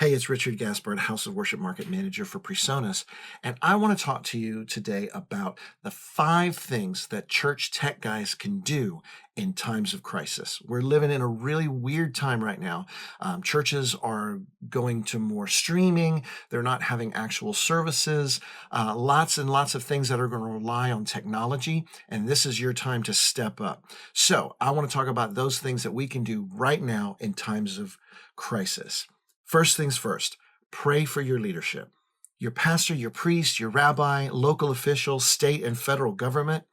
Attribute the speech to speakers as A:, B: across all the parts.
A: Hey, it's Richard Gaspard, House of Worship Market Manager for PreSonus, and I want to talk to you today about the 5 things that church tech guys can do in times of crisis. We're living in a really weird time right now. Churches are going to more streaming. They're not having actual services. Lots and lots of things that are going to rely on technology, and this is your time to step up. So I want to talk about those things that we can do right now in times of crisis. First things first, pray for your leadership. Your pastor, your priest, your rabbi, local officials, state and federal government,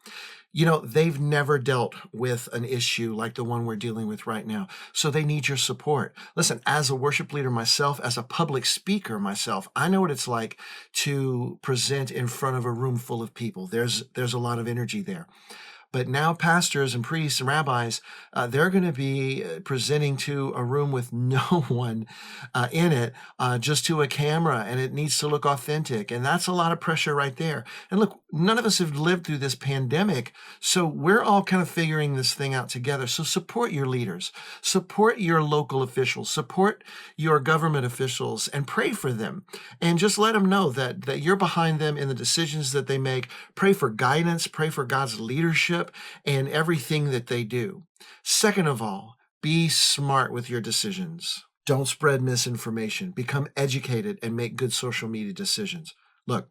A: they've never dealt with an issue like the one we're dealing with right now. So they need your support. Listen, as a worship leader myself, as a public speaker myself, I know what it's like to present in front of a room full of people. There's a lot of energy there. But now pastors and priests and rabbis, they're going to be presenting to a room with no one in it, just to a camera, and it needs to look authentic. And that's a lot of pressure right there. And look, none of us have lived through this pandemic, so we're all kind of figuring this thing out together. So support your leaders, support your local officials, support your government officials, and pray for them. And just let them know that you're behind them in the decisions that they make. Pray for guidance, pray for God's leadership and everything that they do. Second of all, be smart with your decisions. Don't spread misinformation. Become educated and make good social media decisions. Look,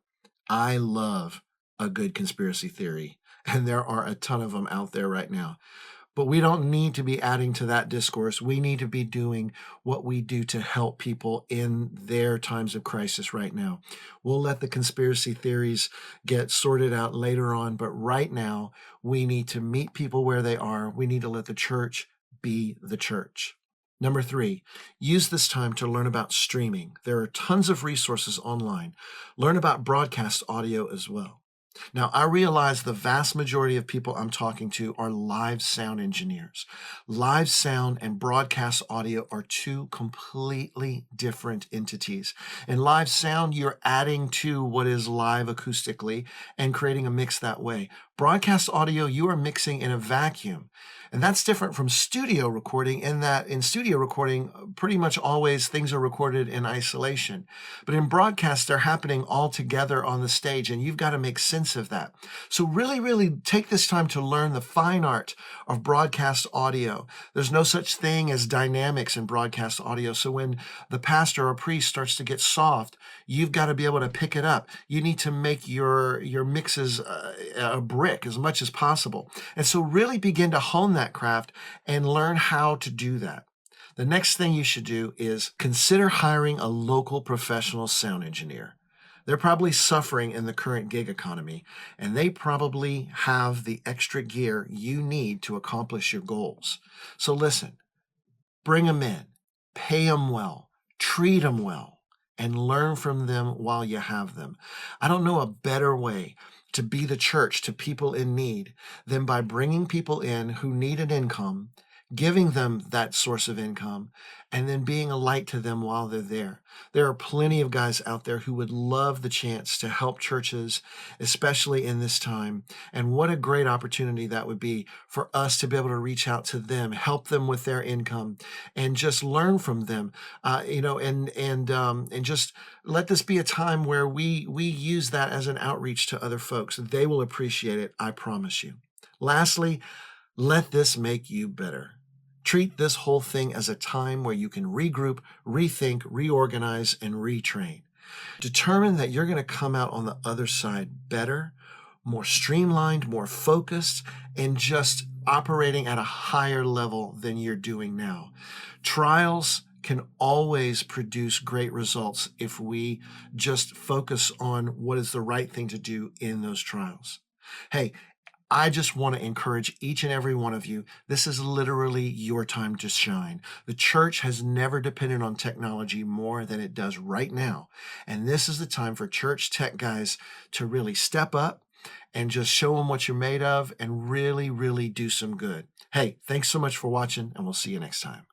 A: I love a good conspiracy theory, and there are a ton of them out there right now. But we don't need to be adding to that discourse. We need to be doing what we do to help people in their times of crisis right now. We'll let the conspiracy theories get sorted out later on, but right now we need to meet people where they are. We need to let the church be the church. Number 3, use this time to learn about streaming. There are tons of resources online. Learn about broadcast audio as well. Now, I realize the vast majority of people I'm talking to are live sound engineers. Live sound and broadcast audio are 2 completely different entities. In live sound, you're adding to what is live acoustically and creating a mix that way. Broadcast audio, you are mixing in a vacuum. And that's different from studio recording in that in studio recording, pretty much always things are recorded in isolation. But in broadcast, they're happening all together on the stage, and you've got to make sense of that. So really, really take this time to learn the fine art of broadcast audio. There's no such thing as dynamics in broadcast audio. So when the pastor or priest starts to get soft, you've got to be able to pick it up. You need to make your mixes a brick as much as possible. And so really begin to hone that craft and learn how to do that. The next thing you should do is consider hiring a local professional sound engineer. They're probably suffering in the current gig economy, and they probably have the extra gear you need to accomplish your goals. So listen, bring them in, pay them well, treat them well, and learn from them while you have them. I don't know a better way to be the church to people in need than by bringing people in who need an income, giving them that source of income, and then being a light to them while they're there. There are plenty of guys out there who would love the chance to help churches, especially in this time. And what a great opportunity that would be for us to be able to reach out to them, help them with their income, and just learn from them. And just let this be a time where we use that as an outreach to other folks. They will appreciate it, I promise you. Lastly, let this make you better. Treat this whole thing as a time where you can regroup, rethink, reorganize, and retrain. Determine that you're going to come out on the other side better, more streamlined, more focused, and just operating at a higher level than you're doing now. Trials can always produce great results if we just focus on what is the right thing to do in those trials. Hey, I just want to encourage each and every one of you. This is literally your time to shine. The church has never depended on technology more than it does right now. And this is the time for church tech guys to really step up and just show them what you're made of and really, really do some good. Hey, thanks so much for watching, and we'll see you next time.